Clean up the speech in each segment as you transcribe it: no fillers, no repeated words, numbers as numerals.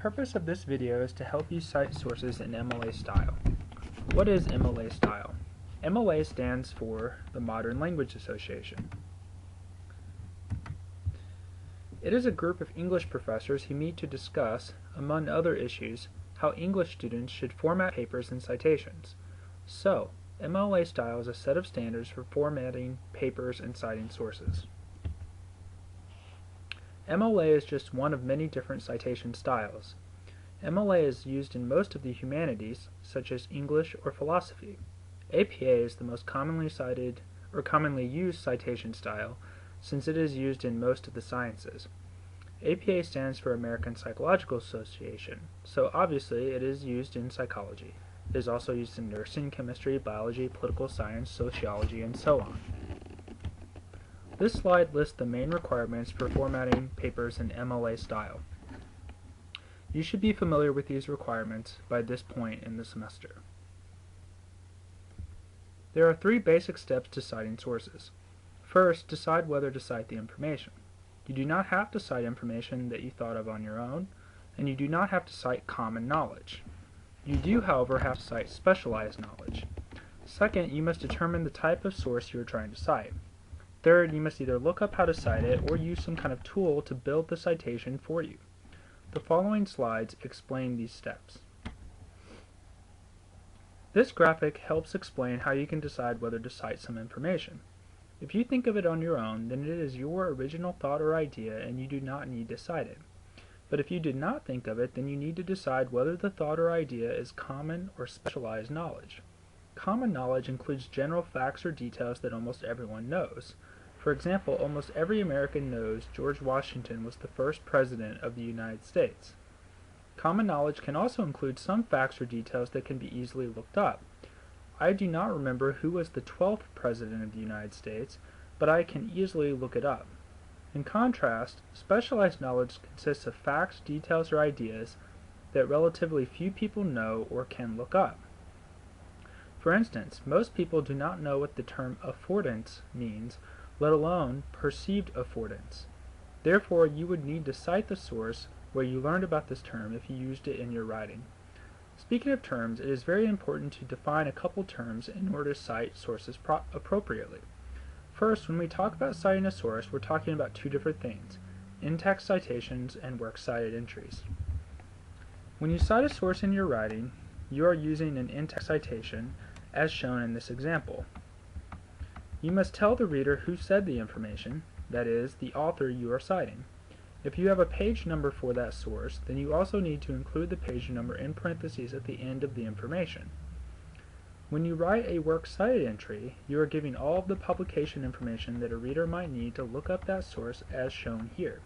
purpose of this video is to help you cite sources in MLA style. What is MLA style? MLA stands for the Modern Language Association. It is a group of English professors who meet to discuss, among other issues, how English students should format papers and citations. So, MLA style is a set of standards for formatting papers and citing sources. MLA is just one of many different citation styles. MLA is used in most of the humanities, such as English or philosophy. APA is the most commonly cited or commonly used citation style, since it is used in most of the sciences. APA stands for American Psychological Association, so obviously it is used in psychology. It is also used in nursing, chemistry, biology, political science, sociology, and so on. This slide lists the main requirements for formatting papers in MLA style. You should be familiar with these requirements by this point in the semester. There are 3 basic steps to citing sources. First, decide whether to cite the information. You do not have to cite information that you thought of on your own, and you do not have to cite common knowledge. You do, however, have to cite specialized knowledge. Second, you must determine the type of source you are trying to cite. Third, you must either look up how to cite it or use some kind of tool to build the citation for you. The following slides explain these steps. This graphic helps explain how you can decide whether to cite some information. If you think of it on your own, then it is your original thought or idea and you do not need to cite it. But if you did not think of it, then you need to decide whether the thought or idea is common or specialized knowledge. Common knowledge includes general facts or details that almost everyone knows. For example, almost every American knows George Washington was the first president of the United States. Common knowledge can also include some facts or details that can be easily looked up. I do not remember who was the 12th president of the United States, but I can easily look it up. In contrast, specialized knowledge consists of facts, details, or ideas that relatively few people know or can look up. For instance, most people do not know what the term affordance means, let alone perceived affordance. Therefore, you would need to cite the source where you learned about this term if you used it in your writing. Speaking of terms, it is very important to define a couple terms in order to cite sources appropriately. First, when we talk about citing a source, we're talking about 2 different things: in-text citations and works cited entries. When you cite a source in your writing, you are using an in-text citation, as shown in this example. You must tell the reader who said the information, that is, the author you are citing. If you have a page number for that source, then you also need to include the page number in parentheses at the end of the information. When you write a works cited entry, you are giving all of the publication information that a reader might need to look up that source as shown here.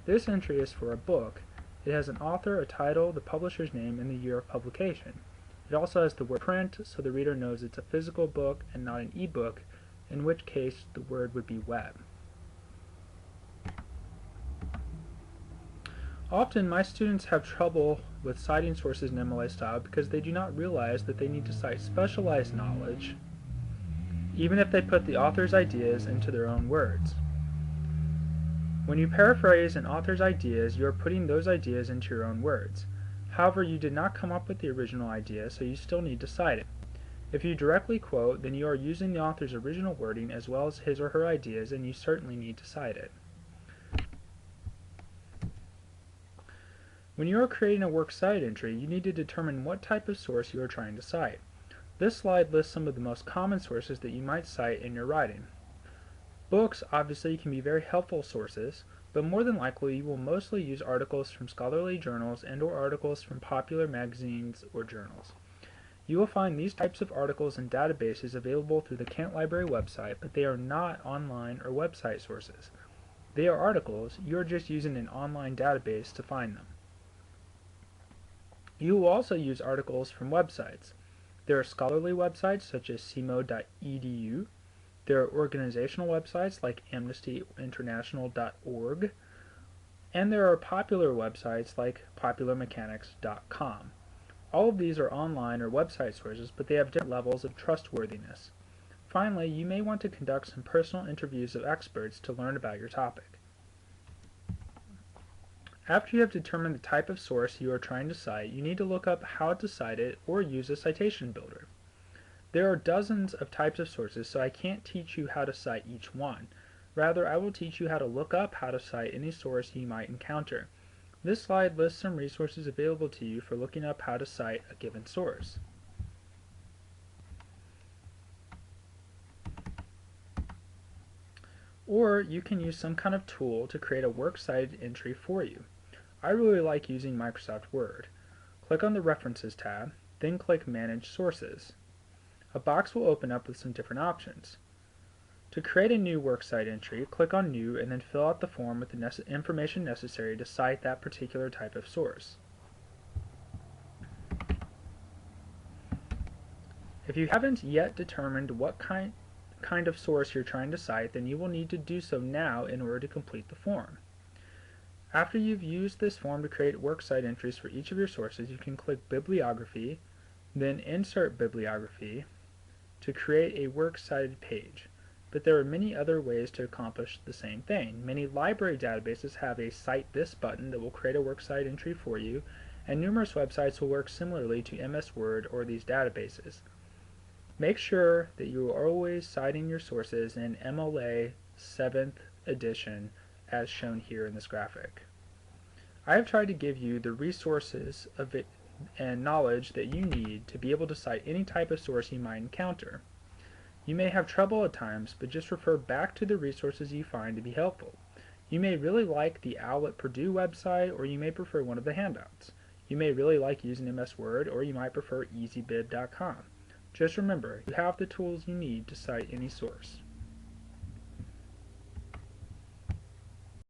This entry is for a book. It has an author, a title, the publisher's name, and the year of publication. It also has the word print, so the reader knows it's a physical book and not an e-book, in which case the word would be web. Often my students have trouble with citing sources in MLA style because they do not realize that they need to cite specialized knowledge even if they put the author's ideas into their own words. When you paraphrase an author's ideas, you are putting those ideas into your own words. However, you did not come up with the original idea, so you still need to cite it. If you directly quote, then you are using the author's original wording as well as his or her ideas, and you certainly need to cite it. When you are creating a works cited entry, you need to determine what type of source you are trying to cite. This slide lists some of the most common sources that you might cite in your writing. Books obviously can be very helpful sources, but more than likely you will mostly use articles from scholarly journals and/or articles from popular magazines or journals. You will find these types of articles and databases available through the Kent Library website, but they are not online or website sources. They are articles, you are just using an online database to find them. You will also use articles from websites. There are scholarly websites such as cmo.edu. There are organizational websites like amnestyinternational.org. And there are popular websites like popularmechanics.com. All of these are online or website sources, but they have different levels of trustworthiness. Finally, you may want to conduct some personal interviews of experts to learn about your topic. After you have determined the type of source you are trying to cite, you need to look up how to cite it or use a citation builder. There are dozens of types of sources, so I can't teach you how to cite each one. Rather, I will teach you how to look up how to cite any source you might encounter. This slide lists some resources available to you for looking up how to cite a given source. Or you can use some kind of tool to create a works cited entry for you. I really like using Microsoft Word. Click on the References tab, then click Manage Sources. A box will open up with some different options. To create a new works cited entry, click on New and then fill out the form with the information necessary to cite that particular type of source. If you haven't yet determined what kind of source you're trying to cite, then you will need to do so now in order to complete the form. After you've used this form to create works cited entries for each of your sources, you can click Bibliography, then Insert Bibliography to create a works cited page. But there are many other ways to accomplish the same thing. Many library databases have a Cite This button that will create a works cited entry for you, and numerous websites will work similarly to MS Word or these databases. Make sure that you are always citing your sources in MLA 7th edition as shown here in this graphic. I have tried to give you the resources and knowledge that you need to be able to cite any type of source you might encounter. You may have trouble at times, but just refer back to the resources you find to be helpful. You may really like the OWL at Purdue website, or you may prefer one of the handouts. You may really like using MS Word, or you might prefer easybib.com. Just remember, you have the tools you need to cite any source.